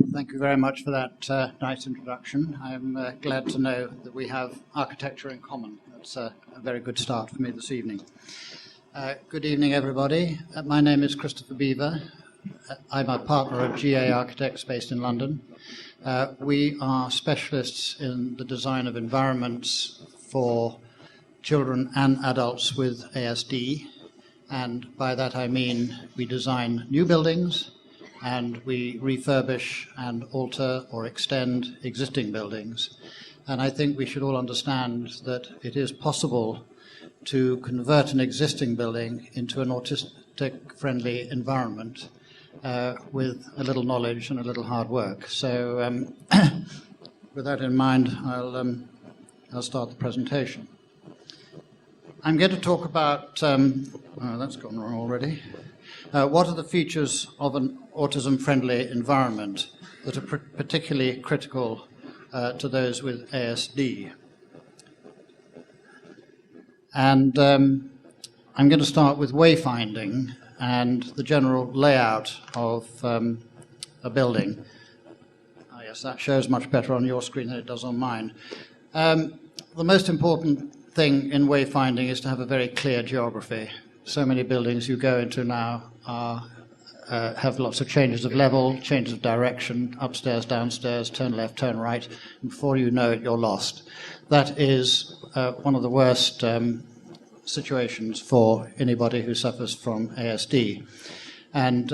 Thank you very much for that nice introduction. I'm glad to know that we have architecture in common. That's a very good start for me this evening. Good evening, everybody. My name is Christopher Beaver. I'm a partner at GA Architects based in London. We are specialists in the design of environments for children and adults with ASD. And by that I mean we design new buildings, and we refurbish and alter or extend existing buildings. And I think we should all understand that it is possible to convert an existing building into an autistic-friendly environment with a little knowledge and a little hard work. So with that in mind, I'll start the presentation. I'm going to talk about, that's gone wrong already. What are the features of an autism-friendly environment that are particularly critical to those with ASD? And I'm going to start with wayfinding and the general layout of a building. I guess that shows much better on your screen than it does on mine. The most important thing in wayfinding is to have a very clear geography. So many buildings you go into now have lots of changes of level, changes of direction, upstairs, downstairs, turn left, turn right, and before you know it, you're lost. That is one of the worst situations for anybody who suffers from ASD. And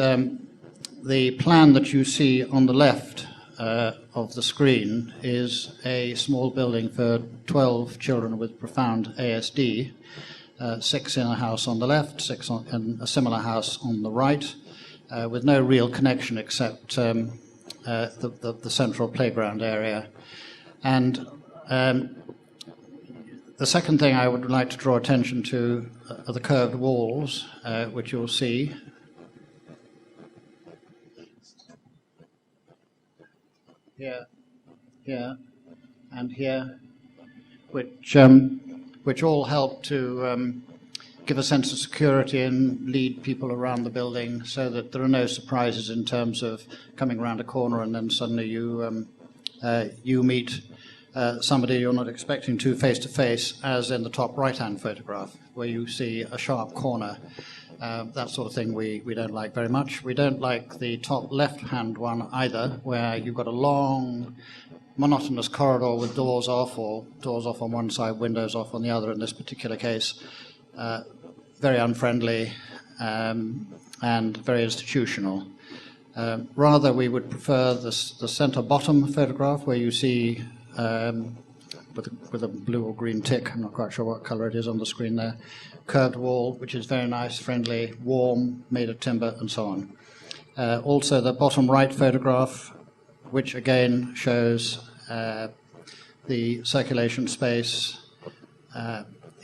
the plan that you see on the left of the screen is a small building for 12 children with profound ASD. 6 in a house on the left, 6 in a similar house on the right, with no real connection except the central playground area. And the second thing I would like to draw attention to are the curved walls, which you'll see. Here, here, and here, which all help to give a sense of security and lead people around the building so that there are no surprises in terms of coming around a corner and then suddenly you meet somebody you're not expecting to face, as in the top right-hand photograph, where you see a sharp corner. That sort of thing we don't like very much. We don't like the top left-hand one either, where you've got a long, monotonous corridor with doors off, or doors off on one side, windows off on the other in this particular case. Very unfriendly and very institutional. Rather, we would prefer the center bottom photograph, where you see with a blue or green tick, I'm not quite sure what color it is on the screen there, curved wall, which is very nice, friendly, warm, made of timber, and so on. Also, the bottom right photograph, which again shows the circulation space,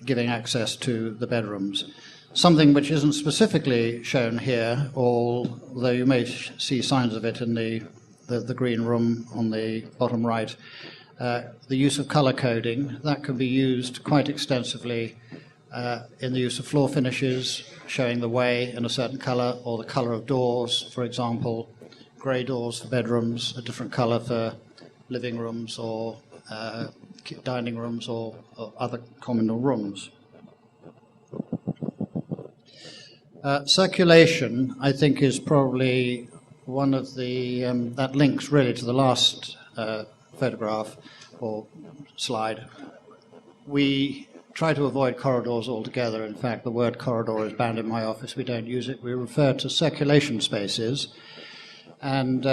giving access to the bedrooms. Something which isn't specifically shown here, although you may see signs of it in the green room on the bottom right, the use of color coding. That can be used quite extensively in the use of floor finishes, showing the way in a certain color, or the color of doors, for example, grey doors for bedrooms, a different color for living rooms or dining rooms or other communal rooms. Circulation, I think, is probably one of the, that links really to the last photograph or slide. We try to avoid corridors altogether. In fact, the word corridor is banned in my office. We don't use it. We refer to circulation spaces. And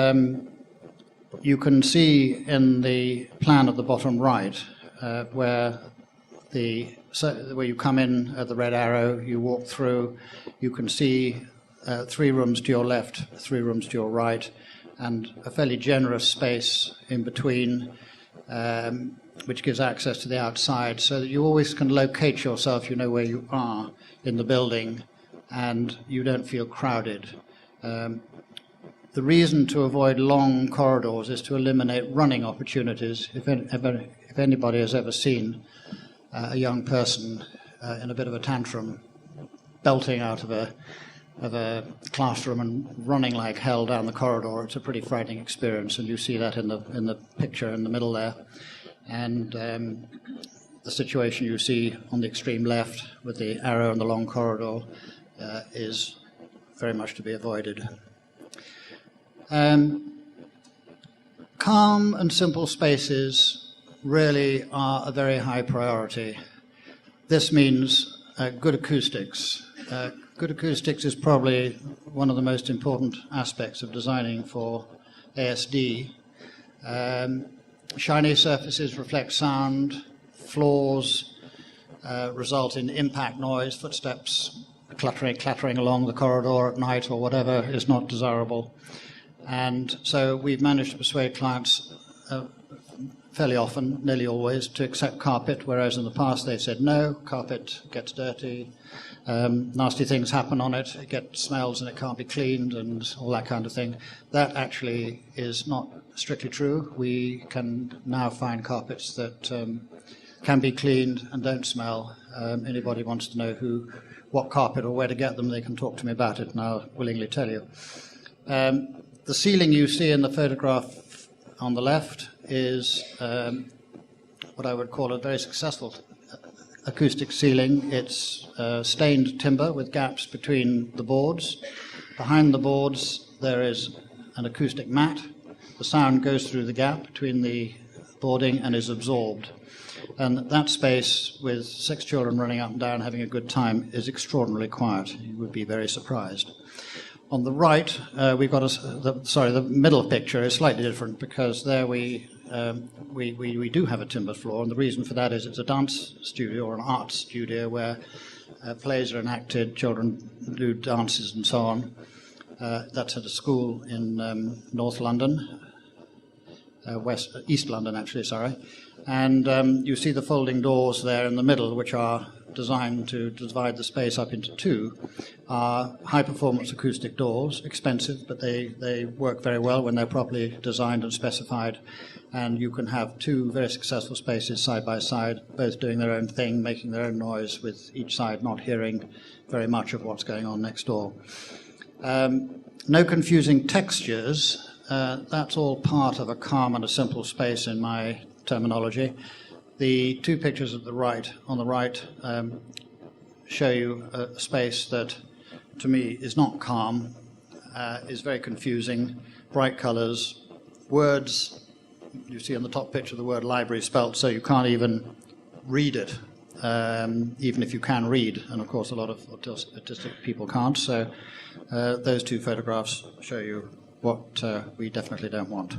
you can see in the plan at the bottom right where you come in at the red arrow, you walk through, you can see 3 rooms to your left, 3 rooms to your right, and a fairly generous space in between, which gives access to the outside, so that you always can locate yourself, you know where you are in the building, and you don't feel crowded. The reason to avoid long corridors is to eliminate running opportunities. If anybody has ever seen a young person in a bit of a tantrum belting out of a of a classroom and running like hell down the corridor. It's a pretty frightening experience, and you see that in the picture in the middle there. And the situation you see on the extreme left with the arrow and the long corridor is very much to be avoided. Calm and simple spaces really are a very high priority. This means good acoustics. Good acoustics is probably one of the most important aspects of designing for ASD. Shiny surfaces reflect sound, floors result in impact noise, footsteps clattering along the corridor at night or whatever is not desirable. And so we've managed to persuade clients fairly often, nearly always, to accept carpet, whereas in the past they said no, carpet gets dirty, nasty things happen on it, smells and it can't be cleaned and all that kind of thing. That actually is not strictly true. We can now find carpets that can be cleaned and don't smell. Anybody wants to know what carpet or where to get them, they can talk to me about it and I'll willingly tell you. The ceiling you see in the photograph on the left is what I would call a very successful acoustic ceiling. It's stained timber with gaps between the boards. Behind the boards there is an acoustic mat. The sound goes through the gap between the boarding and is absorbed. And that space, with 6 children running up and down having a good time, is extraordinarily quiet. You would be very surprised. On the right, we've got the middle picture is slightly different because there we do have a timber floor, and the reason for that is it's a dance studio or an art studio where plays are enacted, children do dances and so on. That's at a school in North London, East London actually, sorry. And you see the folding doors there in the middle, which are designed to divide the space up into 2, are high-performance acoustic doors, expensive, but they work very well when they're properly designed and specified. And you can have 2 very successful spaces side by side, both doing their own thing, making their own noise, with each side not hearing very much of what's going on next door. No confusing textures. That's all part of a calm and a simple space in my terminology. The 2 pictures on the right show you a space that, to me, is not calm, is very confusing, bright colours, words. You see on the top picture the word library spelt so you can't even read it, even if you can read. And of course a lot of autistic people can't. So those 2 photographs show you what we definitely don't want.